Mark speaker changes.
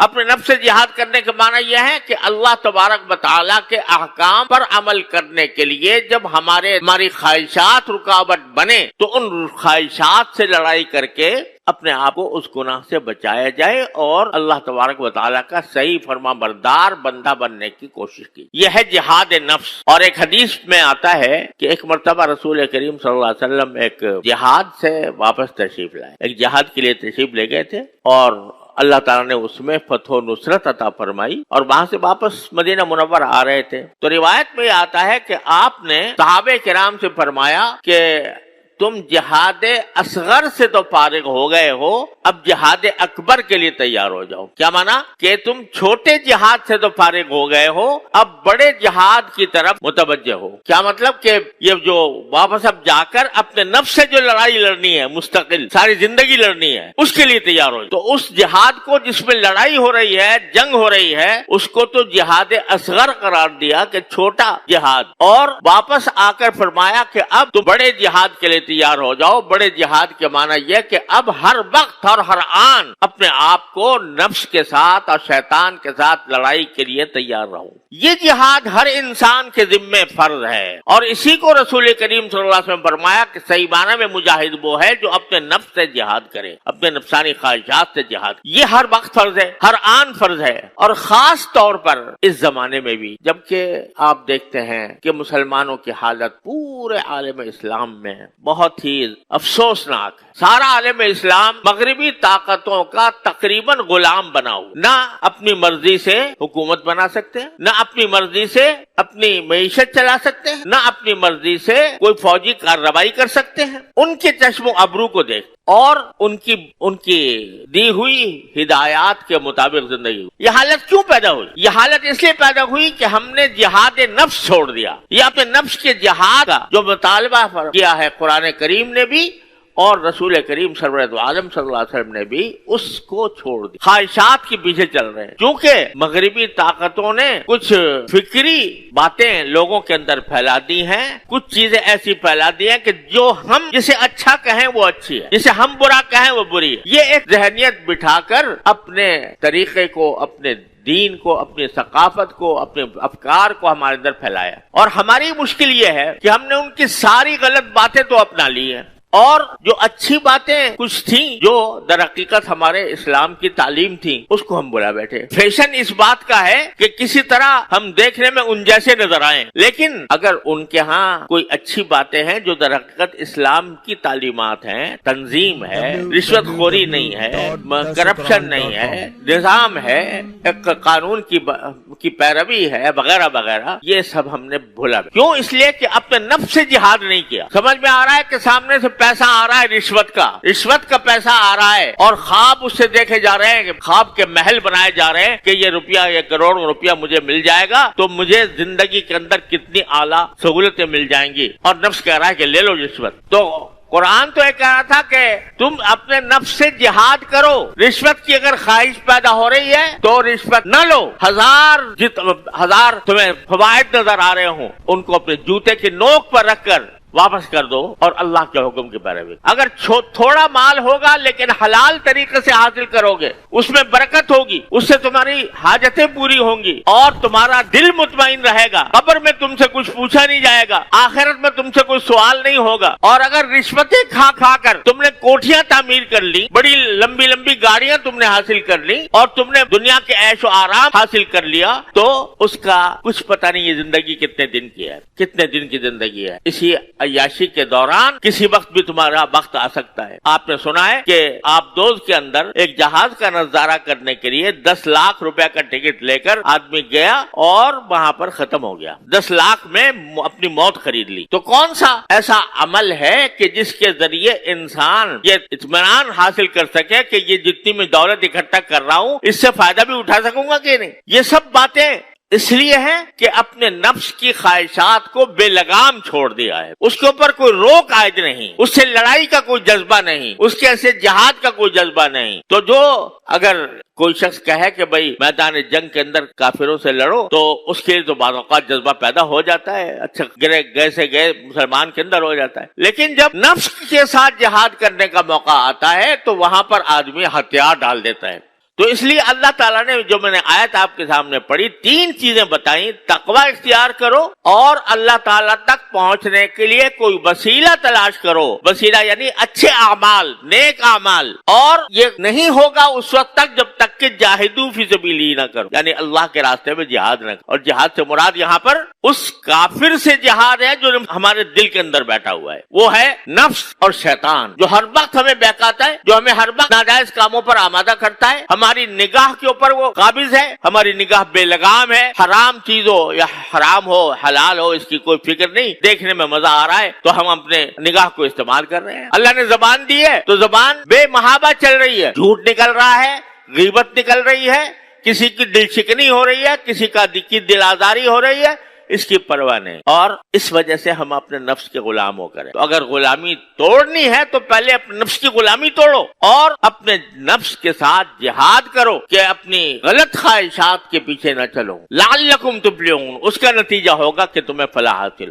Speaker 1: اپنے نفس سے جہاد کرنے کا معنی یہ ہے کہ اللہ تبارک و تعالیٰ کے احکام پر عمل کرنے کے لیے جب ہماری خواہشات رکاوٹ بنے تو ان خواہشات سے لڑائی کر کے اپنے آپ کو اس گناہ سے بچایا جائے اور اللہ تبارک و تعالیٰ کا صحیح فرما بردار بندہ بننے کی کوشش کی. یہ ہے جہاد نفس. اور ایک حدیث میں آتا ہے کہ ایک مرتبہ رسول کریم صلی اللہ علیہ وسلم ایک جہاد سے واپس تشریف لائے. ایک جہاد کے لیے تشریف لے گئے تھے اور اللہ تعالیٰ نے اس میں فتح و نصرت عطا فرمائی اور وہاں سے واپس مدینہ منور آ رہے تھے. تو روایت میں یہ آتا ہے کہ آپ نے صحابہ کرام سے فرمایا کہ تم جہاد اصغر سے تو فارغ ہو گئے ہو، اب جہاد اکبر کے لیے تیار ہو جاؤ. کیا مانا؟ کہ تم چھوٹے جہاد سے تو فارغ ہو گئے ہو، اب بڑے جہاد کی طرف متوجہ ہو. کیا مطلب؟ کہ یہ جو واپس اب جا کر اپنے نفس سے جو لڑائی لڑنی ہے، مستقل ساری زندگی لڑنی ہے، اس کے لیے تیار ہو. تو اس جہاد کو جس میں لڑائی ہو رہی ہے، جنگ ہو رہی ہے، اس کو تو جہاد اصغر قرار دیا کہ چھوٹا جہاد. اور واپس آ کر فرمایا کہ اب تم بڑے جہاد کے لیے تیار ہو جاؤ. بڑے جہاد کے معنی یہ کہ اب ہر وقت اور ہر آن اپنے آپ کو نفس کے ساتھ اور شیطان کے ساتھ لڑائی کے لیے تیار رہو. یہ جہاد ہر انسان کے ذمے فرض ہے اور اسی کو رسول کریم صلی اللہ علیہ وسلم فرمایا کہ صحیح معنی میں مجاہد وہ ہے جو اپنے نفس سے جہاد کرے، اپنے نفسانی خواہشات سے جہاد. یہ ہر وقت فرض ہے، ہر آن فرض ہے اور خاص طور پر اس زمانے میں بھی، جبکہ آپ دیکھتے ہیں کہ مسلمانوں کی حالت پورے عالم اسلام میں بہت ہی افسوسناک ہے. سارا عالم اسلام مغربی طاقتوں کا تقریباً غلام بنا ہوا، نہ اپنی مرضی سے حکومت بنا سکتے، نہ اپنی مرضی سے اپنی معیشت چلا سکتے ہیں، نہ اپنی مرضی سے کوئی فوجی کارروائی کر سکتے ہیں. ان کے چشم و ابرو کو دیکھ اور ان کی دی ہوئی ہدایات کے مطابق زندگی. یہ حالت کیوں پیدا ہوئی؟ یہ حالت اس لیے پیدا ہوئی کہ ہم نے جہاد نفس چھوڑ دیا. یہ اپنے نفس کے جہاد کا جو مطالبہ کیا ہے قرآن کریم نے بھی اور رسول کریم سرورت عالم صلی اللہ علیہ وسلم نے بھی، اس کو چھوڑ دیا. خواہشات کے پیچھے چل رہے ہیں کیونکہ مغربی طاقتوں نے کچھ فکری باتیں لوگوں کے اندر پھیلا دی ہیں، کچھ چیزیں ایسی پھیلا دی ہیں کہ جو ہم جسے اچھا کہیں وہ اچھی ہے، جسے ہم برا کہیں وہ بری ہے. یہ ایک ذہنیت بٹھا کر اپنے طریقے کو، اپنے دین کو، اپنی ثقافت کو، اپنے افکار کو ہمارے اندر پھیلایا. اور ہماری مشکل یہ ہے کہ ہم نے ان کی ساری غلط باتیں تو اپنا لی ہیں اور جو اچھی باتیں کچھ تھیں جو در حقیقت ہمارے اسلام کی تعلیم تھی اس کو ہم بلا بیٹھے. فیشن اس بات کا ہے کہ کسی طرح ہم دیکھنے میں ان جیسے نظر آئیں، لیکن اگر ان کے ہاں کوئی اچھی باتیں ہیں جو در حقیقت اسلام کی تعلیمات ہیں، تنظیم ہے، رشوت خوری نہیں ہے، کرپشن نہیں ہے، نظام ہے، ایک قانون کی پیروی ہے، وغیرہ وغیرہ، یہ سب ہم نے بھولا. کیوں؟ اس لیے کہ اپنے نفس سے جہاد نہیں کیا. سمجھ میں آ رہا ہے کہ سامنے سے پیسہ آ رہا ہے، رشوت کا پیسہ آ رہا ہے اور خواب اس سے دیکھے جا رہے ہیں کہ خواب کے محل بنائے جا رہے ہیں کہ یہ روپیہ، یہ کروڑ روپیہ مجھے مل جائے گا تو مجھے زندگی کے اندر کتنی اعلیٰ سہولتیں مل جائیں گی، اور نفس کہہ رہا ہے کہ لے لو رشوت. تو قرآن تو یہ کہہ رہا تھا کہ تم اپنے نفس سے جہاد کرو. رشوت کی اگر خواہش پیدا ہو رہی ہے تو رشوت نہ لو. ہزار تمہیں فوائد نظر آ رہے ہوں ان کو اپنے جوتے کی نوک پر رکھ کر واپس کر دو اور اللہ کے حکم کی پیروی. اگر تھوڑا مال ہوگا لیکن حلال طریقے سے حاصل کرو گے، اس میں برکت ہوگی، اس سے تمہاری حاجتیں پوری ہوں گی اور تمہارا دل مطمئن رہے گا. قبر میں تم سے کچھ پوچھا نہیں جائے گا، آخرت میں تم سے کوئی سوال نہیں ہوگا. اور اگر رشوتیں کھا کر تم نے کوٹھیاں تعمیر کر لی، بڑی لمبی لمبی گاڑیاں تم نے حاصل کر لی اور تم نے دنیا کے عیش و آرام حاصل کر لیا، تو اس کا کچھ پتہ نہیں یہ زندگی کتنے دن کی ہے، کتنے دن کی زندگی ہے. اسی عیاشی کے دوران کسی وقت بھی تمہارا وقت آ سکتا ہے. آپ نے سنا ہے کہ آبدوز کے اندر ایک جہاز کا نظارہ کرنے کے لیے 10 لاکھ روپے کا ٹکٹ لے کر آدمی گیا اور وہاں پر ختم ہو گیا. 10 لاکھ میں اپنی موت خرید لی. تو کون سا ایسا عمل ہے کہ جس کے ذریعے انسان یہ اطمینان حاصل کر سکے کہ یہ جتنی میں دولت اکٹھا کر رہا ہوں اس سے فائدہ بھی اٹھا سکوں گا کہ نہیں؟ یہ سب باتیں اس لیے ہے کہ اپنے نفس کی خواہشات کو بے لگام چھوڑ دیا ہے. اس کے اوپر کوئی روک عائد نہیں، اس سے لڑائی کا کوئی جذبہ نہیں، اس کے ایسے جہاد کا کوئی جذبہ نہیں. تو جو اگر کوئی شخص کہے کہ بھائی میدان جنگ کے اندر کافروں سے لڑو، تو اس کے تو بعض اوقات جذبہ پیدا ہو جاتا ہے، اچھا گئے سے گئے مسلمان کے اندر ہو جاتا ہے. لیکن جب نفس کے ساتھ جہاد کرنے کا موقع آتا ہے تو وہاں پر آدمی ہتھیار ڈال دیتا ہے. تو اس لیے اللہ تعالیٰ نے جو میں نے آیت آپ کے سامنے پڑھی 3 چیزیں بتائیں، تقوی اختیار کرو اور اللہ تعالیٰ تک پہنچنے کے لیے کوئی وسیلہ تلاش کرو، وسیلہ یعنی اچھے اعمال، نیک اعمال، اور یہ نہیں ہوگا اس وقت تک جب تک کہ جاہدو فی سبیلہ نہ کرو، یعنی اللہ کے راستے میں جہاد نہ کرو۔ اور جہاد سے مراد یہاں پر اس کافر سے جہاد ہے جو ہمارے دل کے اندر بیٹھا ہوا ہے، وہ ہے نفس اور شیطان، جو ہر وقت ہمیں بہکاتا ہے، جو ہمیں ہر وقت ناجائز کاموں پر آمادہ کرتا ہے، ہماری نگاہ کے اوپر وہ قابض ہے، ہماری نگاہ بے لگام ہے، حرام چیز ہو یا حرام ہو حلال ہو اس کی کوئی فکر نہیں، دیکھنے میں مزہ آ رہا ہے تو ہم اپنے نگاہ کو استعمال کر رہے ہیں۔ اللہ نے زبان دی ہے تو زبان بے محابہ چل رہی ہے، جھوٹ نکل رہا ہے، غیبت نکل رہی ہے، کسی کی دل شکنی ہو رہی ہے، کسی کی دل آزاری ہو رہی ہے، اس کی پرواہ نہیں، اور اس وجہ سے ہم اپنے نفس کے غلام ہو کریں۔ تو اگر غلامی توڑنی ہے تو پہلے اپنے نفس کی غلامی توڑو اور اپنے نفس کے ساتھ جہاد کرو کہ اپنی غلط خواہشات کے پیچھے نہ چلو، لعلکم تفلحون، اس کا نتیجہ ہوگا کہ تمہیں فلاح حاصل ہو۔